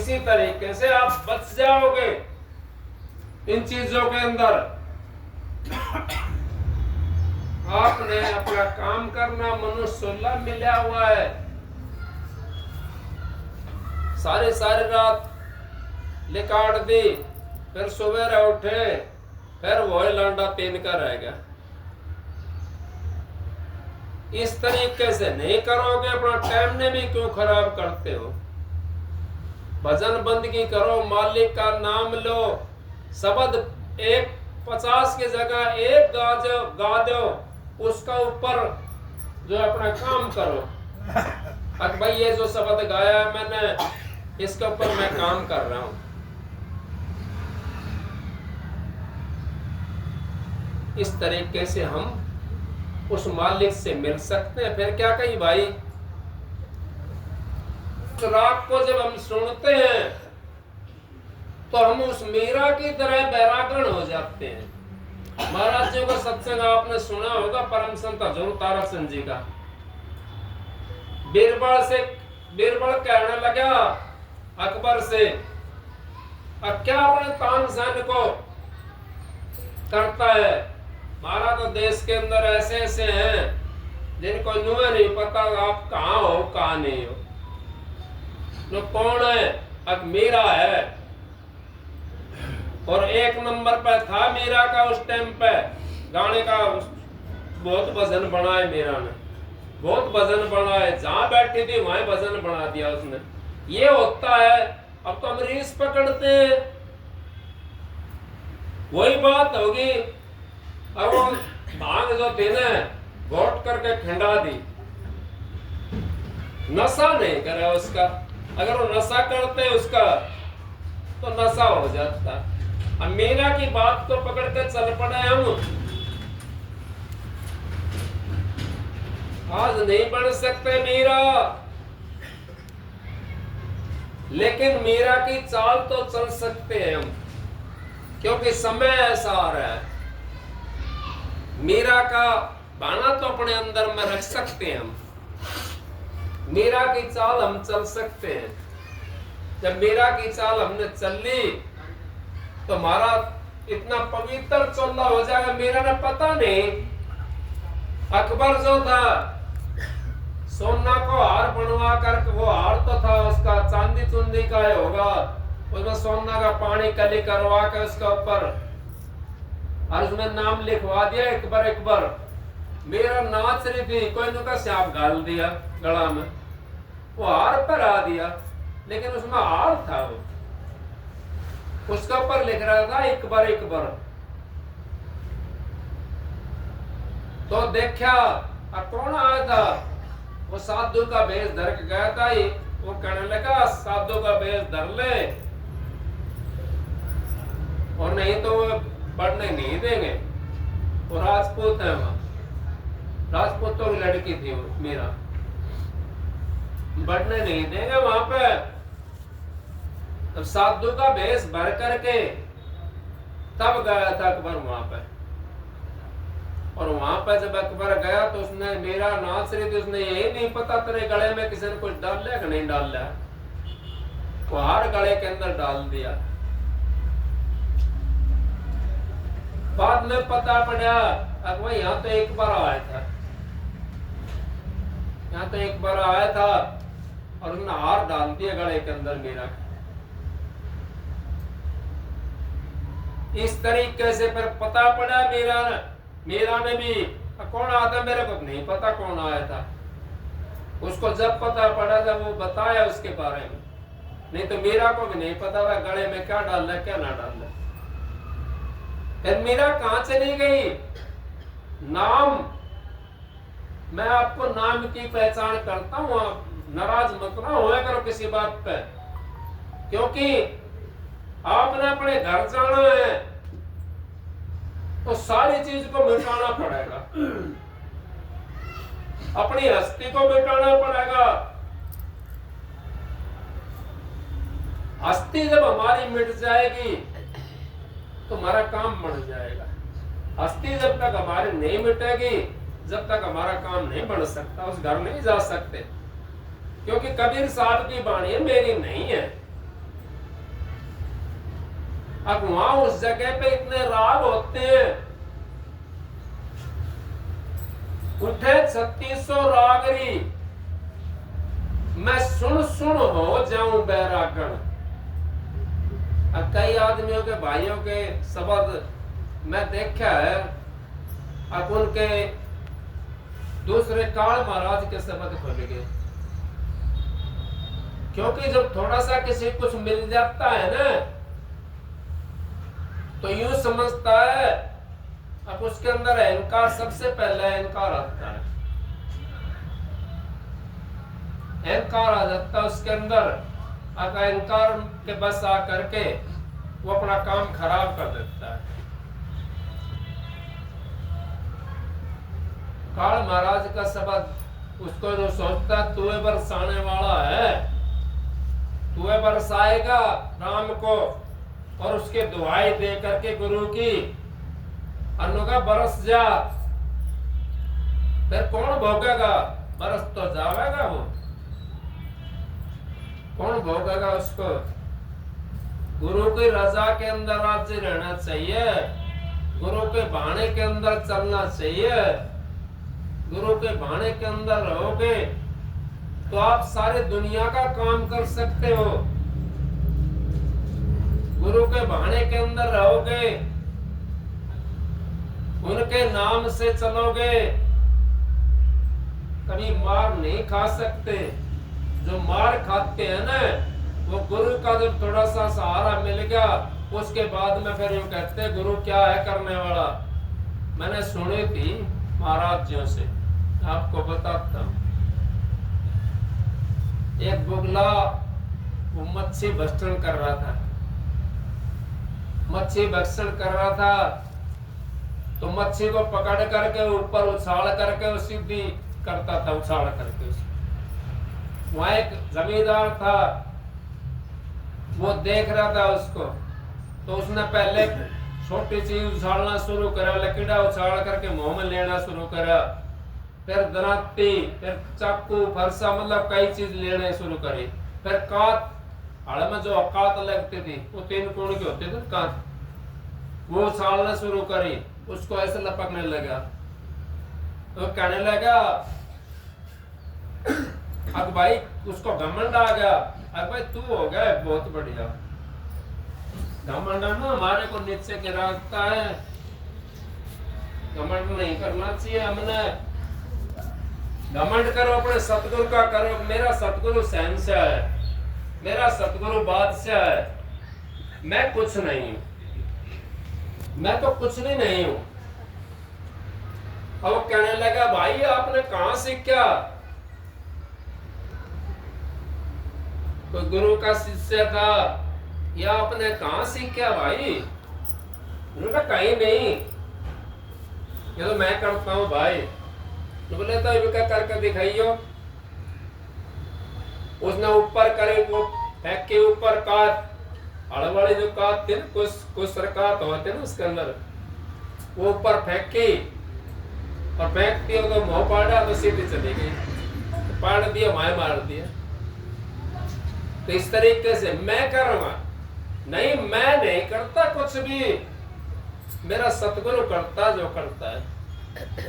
इसी तरीके से आप बच जाओगे इन चीजों के अंदर। आपने अपना काम करना, मनुष्य मिला हुआ है, सारी सारी रात लिकाट दी, फिर सुबह उठे, फिर वही लांडा तीन का रह गया। इस तरीके से नहीं करोगे, अपना टाइम ने भी क्यों खराब करते हो। भजन बंदगी करो, मालिक का नाम लो, शब्द 50 की जगह 1 गा दो, उसका ऊपर जो अपना काम करो। अब भाई ये जो शब्द गाया मैंने, इसके ऊपर मैं काम कर रहा हूं। इस तरीके से हम उस मालिक से मिल सकते हैं। फिर क्या कही भाई, राग को जब हम सुनते हैं तो हम उस मीरा की तरह बैरागण हो जाते हैं। महाराज जी का सत्संग आपने सुना होगा, परम संत हजूर तारा सिंह जी का। बीरबल कहने लगा अकबर से, अब क्या अपने तानसेन को करता है। हमारा तो देश के अंदर ऐसे ऐसे हैं जिनको यूं नहीं पता आप कहाँ हो कहाँ नहीं हो। जो कौन है, अब मीरा है, और 1 नंबर पे था मीरा का उस टाइम पे। गाने का बहुत भजन बनाए मीरा ने, बहुत भजन बनाए, जहां बैठी थी वहीं भजन बना दिया उसने। ये होता है। अब तो हम रीस पकड़ते हैं, वही बात होगी। अब वो भांग जो थी ना, घोट करके खिंडा दी, नशा नहीं करे उसका। अगर वो नशा करते उसका तो नशा हो जाता। अब मीरा की बात को पकड़ के चल पड़े हम। आज नहीं बन सकते मीरा, लेकिन मीरा की चाल तो चल सकते हैं हम, क्योंकि समय ऐसा आ रहा है। मीरा का बाना तो अपने अंदर में रख सकते हैं हम, मीरा की चाल हम चल सकते हैं। जब मीरा की चाल हमने चल ली तो हमारा इतना पवित्र चोला हो जाएगा। मीरा ने पता नहीं, अकबर जो था सोना को हार बनवा कर, वो हार तो था उसका चांदी चुंदी का ही होगा, उसमें सोना का पानी कली करवा के उसके ऊपर और उसमें नाम लिखवा दिया अकबर अकबर। मेरा नाच रही थी, कोई नुका सांप गाल दिया गला में, वो हार पर आ दिया, लेकिन उसमें हार था, वो उसके ऊपर लिख रहा था अकबर अकबर। तो देखा कौन आया था, वो साधु का भेष धर के गया था। वो कहने लगा साधु का भेष धर ले, और नहीं तो वो बढ़ने नहीं देंगे। वो राजपूत है, वहां राजपूतों की लड़की थी वो मीरा, बढ़ने नहीं देंगे वहां पे। तब साधु का भेष भर करके तब गया था अकबर वहां पे। और वहां पे जब अकबर गया तो उसने मीरा नाच रही थी, उसने यही नहीं पता तेरे गले में किसी ने कुछ डाल लिया कि नहीं डाल लिया, वो हार गले के अंदर डाल दिया। बाद में पता पड़ा अकबर यहाँ तो एक बार आया था, यहाँ तो एक बार आया था और उसने हार डाल दिया गले के अंदर मीरा। इस तरीके से फिर पता पड़ा मीरा ने भी कौन आया था, मेरे को नहीं पता कौन आया था। उसको जब पता पड़ा जब वो बताया उसके बारे में, नहीं तो मीरा को भी नहीं पता था गले में क्या डालना क्या ना डालना। फिर मीरा कहां चली गई, नाम, मैं आपको नाम की पहचान करता हूं, आप नाराज मत ना होया करो किसी बात पे, क्योंकि आपने अपने घर जाना है तो सारी चीज को मिटाना पड़ेगा, अपनी हस्ती को मिटाना पड़ेगा। हस्ती जब हमारी मिट जाएगी तो हमारा काम बन जाएगा। हस्ती जब तक हमारी नहीं मिटेगी, जब तक हमारा काम नहीं बन सकता, उस घर नहीं जा सकते। क्योंकि कबीर साहब की वाणी मेरी नहीं है, अब वहां उस जगह पे इतने राग होते हैं, उठे 3600 रागरी, मैं सुन सुन हो जाऊं बैरागण। अब कई आदमियों के भाइयों के शब्द मैं देखा है, अब उनके दूसरे काल महाराज के शब्द भूल गए, क्योंकि जब थोड़ा सा किसी कुछ मिल जाता है ना तो यूं समझता है, अब उसके अंदर अहंकार, सबसे पहले अहंकार आता है, अहंकार आ जाता है उसके अंदर। अब अहंकार के बस आ करके वो अपना काम खराब कर देता है। काल महाराज का शब्द उसको जो सोचता तुए बरसाने वाला है, तुए बरसाएगा राम को, और उसके दुआई दे करके गुरु की अनुगा बरस जा, फिर कौन भोगेगा? बरस तो जाएगा वो, कौन भोगेगा उसको? गुरु की रजा के अंदर राज्य रहना चाहिए, गुरु के भाने के अंदर चलना चाहिए। गुरु के भाने के अंदर रहोगे तो आप सारे दुनिया का काम कर सकते हो। गुरु के भाने के अंदर रहोगे, उनके नाम से चलोगे, कभी मार नहीं खा सकते। जो मार खाते हैं ना, वो गुरु का जब थोड़ा सा सहारा मिल गया उसके बाद में फिर यूं कहते हैं गुरु क्या है करने वाला। मैंने सुनी थी महाराज जियों से, आपको बताता हूं। एक बुगला वो मच्छी भक्षण कर रहा था, मच्छी भक्षण कर रहा था, तो मच्छी को पकड़ करके ऊपर उछाल करके सीधी करता था, उछाल करके। वहां एक जमींदार था, वो देख रहा था उसको, तो उसने पहले छोटी चीज उछालना शुरू करा, लकीड़ा उछाल करके मुंह में लेना शुरू करा, फिर दनाती, फिर चाकू, फरसा, मतलब कई चीज लेने शुरू करी। फिर कात, हड़ में जो औकात लगती थी वो 3 कोण के होते थे कात, वो उछालना शुरू करी, उसको ऐसे लपकने लगा। तो कहने लगा, अब भाई उसको घमंड आ गया, अब भाई तू हो गया बहुत बढ़िया। घमंड ना हमारे को नीचे गिराता है, घमंड नहीं करना चाहिए हमने। घमंड करो अपने सतगुरु का करो। मेरा सतगुरु शहंशाह है, मेरा सतगुरु बादशाह है, मैं कुछ नहीं हूं, मैं तो कुछ भी नहीं हूं। अब कहने लगा, भाई आपने कहां सीखा? कोई गुरु का शिष्य था, या आपने कहां सीखा भाई? उन्होंने कहीं नहीं, ये तो मैं करता हूं भाई। तो बोले तो ये क्या करके दिखाइयो। उसने ऊपर करे, वो फेंक के ऊपर काट, वाली जो काट थी ना, कुछ सरकात होते ना उसके अंदर, वो ऊपर फेंकी और फेंकती हो तो मुंह पाड़ा तो सीधी चली गई, तो पाड़ दिया, मार दिया। तो इस तरीके से मैं करूंगा नहीं, मैं नहीं करता कुछ भी, मेरा सतगुरु करता जो करता है,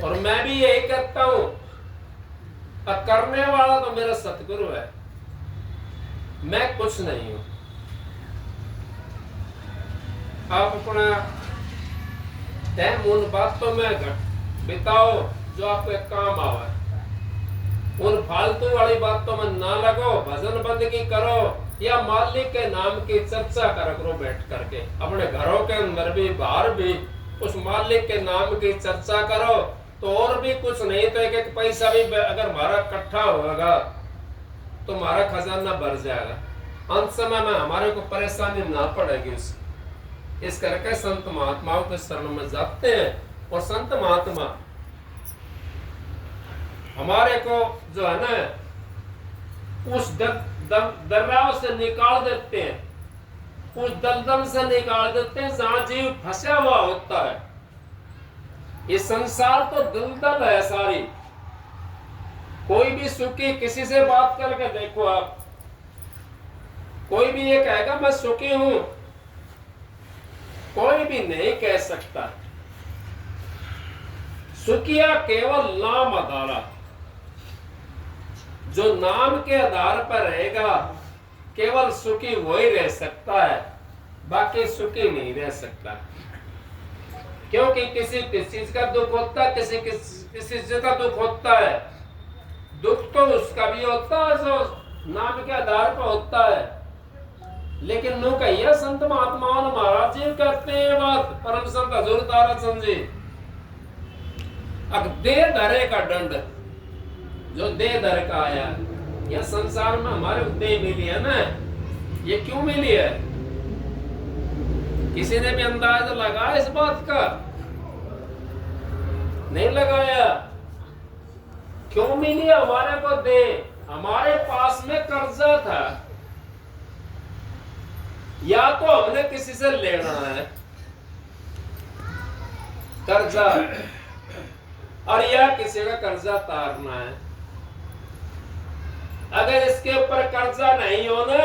और मैं भी यही करता हूं। और करने वाला तो मेरा सतगुरु है, मैं कुछ नहीं हूं। आप अपना टाइम उन बातों में बिताओ जो आपके काम आवे, उन फालतू वाली बातों में ना लगो। भजन बंदगी करो या मालिक के नाम की चर्चा करो बैठ करके, अपने घरों के अंदर भी बाहर भी उस मालिक के नाम की चर्चा करो। तो और भी कुछ नहीं तो एक एक पैसा भी अगर हमारा इकट्ठा होगा तो हमारा खजाना भर जाएगा। अंत समय में हमारे को परेशानी ना पड़ेगी। इस करके संत महात्माओं के शरण में जाते हैं, और संत महात्मा हमारे को जो है ना उस दर्राव से निकाल देते हैं, उस दलदल से निकाल देते हैं जहां जीव फंसा हुआ होता है। ये संसार तो दलदल है सारी। कोई भी सुखी, किसी से बात करके देखो आप, कोई भी ये कहेगा मैं सुखी हूं, कोई भी नहीं कह सकता। सुखिया केवल नाम आधारा, जो नाम के आधार पर रहेगा केवल सुखी वही रह सकता है, बाकी सुखी नहीं रह सकता। क्योंकि किसी चीज का दुख होता है, किसी चीज का दुख होता है। दुख तो उसका भी होता है जो नाम के आधार पर होता है। लेकिन नु कहिए संत महात्माओं महाराज जी कहते हैं बात, परम संत हजूर तारा चंद जी, अब दे धरे का दंड, जो दे धर का आया, यह संसार में हमारे देह मिली है ना, ये क्यों मिली है? किसी ने भी अंदाज लगाया इस बात का? नहीं लगाया। क्यों मिली हमारे को दे? हमारे पास में कर्जा था, या तो हमने किसी से लेना है कर्जा, और या किसी का कर्जा तारना है। अगर इसके ऊपर कर्जा नहीं होना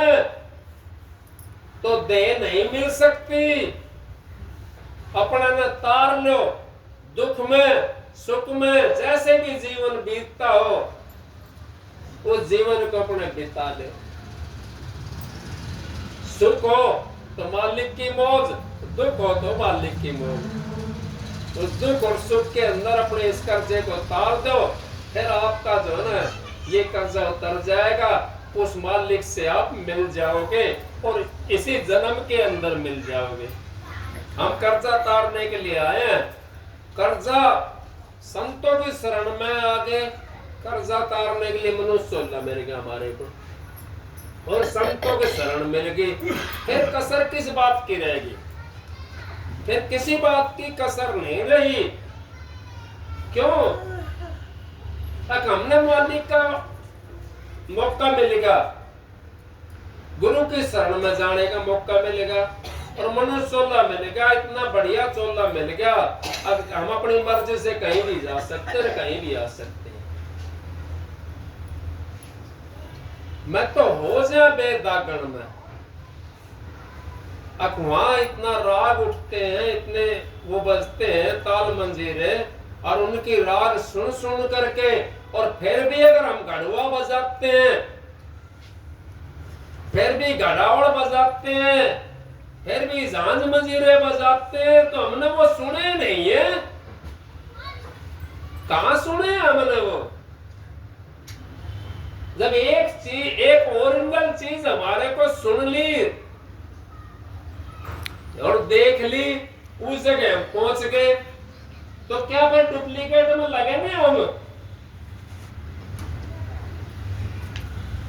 तो देह नहीं मिल सकती। अपना न तार लो, दुख में सुख में जैसे भी जीवन बीतता हो उस जीवन को अपने बिता ले। सुख हो तो मालिक की मौज, दुख हो तो मालिक की मौज। उस दुख और सुख के अंदर अपने इस कर्जे को तार दो, फिर आपका जो है ना ये कर्जा उतर जाएगा, उस मालिक से आप मिल जाओगे और इसी जन्म के अंदर मिल जाओगे। हम कर्जा तारने के लिए आए हैं। कर्जा संतों की शरण में आगे कर्जा तारने के लिए मनुष्य सोलह मिल गया हमारे को, और संतों की शरण मिल गई, फिर कसर किस बात की रहेगी? फिर किसी बात की कसर नहीं रही। क्यों? तक हमने मालिक का मौका मिलेगा, गुरु की शरण में जाने का मौका मिलेगा, और मनुष्य चोला मिलेगा, इतना बढ़िया चोला मिल गया। अब हम अपनी मर्जी से कहीं भी जा सकते हैं, कहीं भी आ सकते हैं। मैं तो हो जाए बेदागण में, अब वहां इतना राग उठते हैं, इतने वो बजते हैं ताल मंजीरे, और उनकी राग सुन सुन करके, और फिर भी अगर हम घड़ुआ बजाते हैं, फिर भी घड़ावड़ बजाते हैं, फिर भी झांझ मंजीरे बजाते हैं, तो हमने वो सुने नहीं है। कहां सुने हमने वो? जब एक चीज, एक ओरिजिनल चीज हमारे को सुन ली और देख ली, उस जगह हम पहुंच गए, तो क्या फिर डुप्लीकेट में लगे नहीं हम?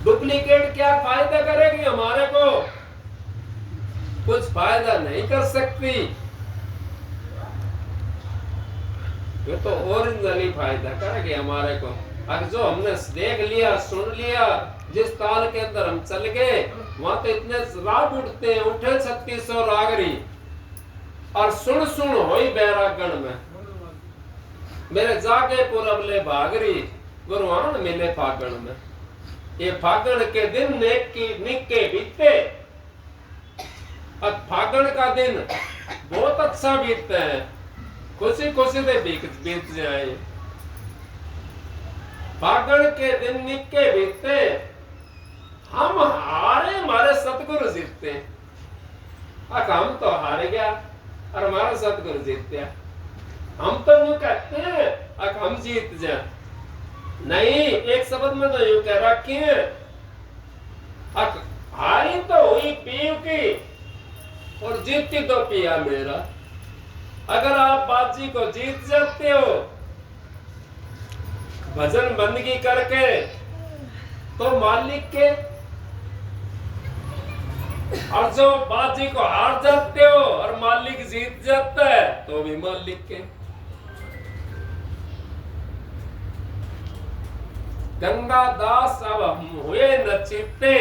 डुप्लीकेट क्या फायदा करेगी हमारे को? कुछ फायदा नहीं कर सकती। ये तो ओरिजिनली फायदा करेगी हमारे को। अब जो हमने देख लिया, सुन लिया, जिस ताल के अंदर हम चल गए, वहां तो इतने राग उठते हैं, उठे 3600 रागरी, और सुन सुन होई बैरागण में, मेरे जागे पुरबले भागरी, गुरुआन मिले फागण में। ये फागण के दिन निक्के बीते, अब फागण का दिन बहुत अच्छा बीतते हैं, खुशी खुशी से बीत जाए। फागण के दिन निक्के बीतते, हम हारे, हमारे सतगुरु जीतते। हम तो हार गया और हमारा सतगुरु जीत गया। हम तो यूं कहते हैं हम जीत जाए, नहीं, एक शब्द में तो यूं कह रखिए, हारी तो हुई पीव की और जीती तो पिया मेरा। अगर आप बाजी को जीत जाते हो भजन बंदगी करके, तो मालिक के, और जो बाजी को हार जाते हो और मालिक जीत जाता है, तो भी मालिक के। गंगा दास अब हम हुए न चित्ते,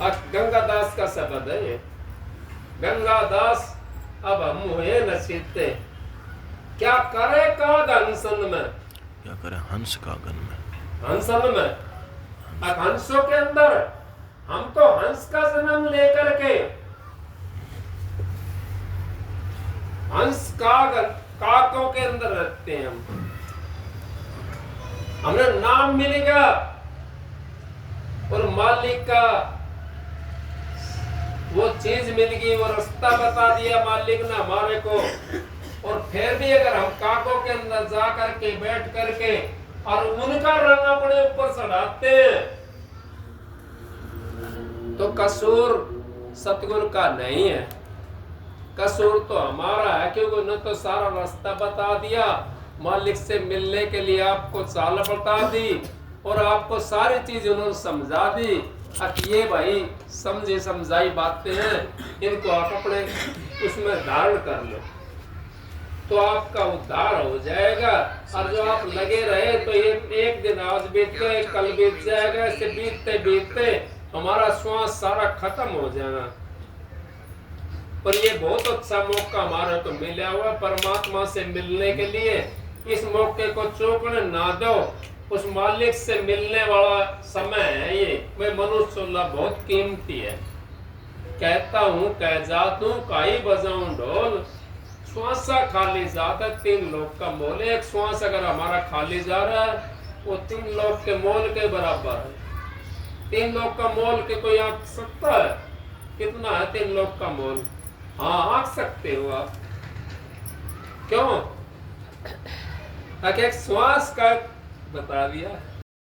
गंगा दास का शब्द है ये। गंगा दास अब हम हुए न चित्ते, क्या करे काग हंसन में, क्या करे हंस कागन में, हंसन में। अब हंसों के अंदर हम तो हंस का जन्म लेकर के हंस काकों के अंदर रहते हैं हम। हमें नाम मिलेगा और मालिक का वो चीज मिल गई, वो रास्ता बता दिया मालिक ने हमारे को। और फिर भी अगर हम काकों के अंदर जा करके बैठ करके और उनका रंग अपने ऊपर चढ़ाते हैं तो कसूर सतगुरु का नहीं है, कसूर तो हमारा है, क्योंकि उन्होंने तो सारा रास्ता बता दिया, मालिक से मिलने के लिए आपको चाल बता दी और आपको सारी चीज उन्होंने समझा दी। अब ये भाई समझे समझाई बातें हैं, इनको आप अपने उसमें धारण कर लो तो आपका उद्धार हो जाएगा। और जो आप लगे रहे तो ये एक दिन आज बीत गए, कल बीत जाएगा, ऐसे बीतते बीतते हमारा श्वास सारा खत्म हो जाना। पर ये बहुत अच्छा मौका हमारे को मिला हुआ परमात्मा से मिलने के लिए। इस मौके को चूकने ना दो। उस मालिक से मिलने वाला समय है ये। मैं मनुष्य बहुत कीमती है। कहता हूँ कह जात हूँ काई बजाऊं ढोल, श्वासा खाली जाता 3 लोग का मोल। एक श्वास अगर हमारा खाली जा रहा है वो 3 लोग के मोल के बराबर है। 3 लोग का मोल के कोई आंक सकता है? कितना है 3 लोग का मोल? हाँ आंक सकते हो आप। क्यों? एक श्वास का बता दिया।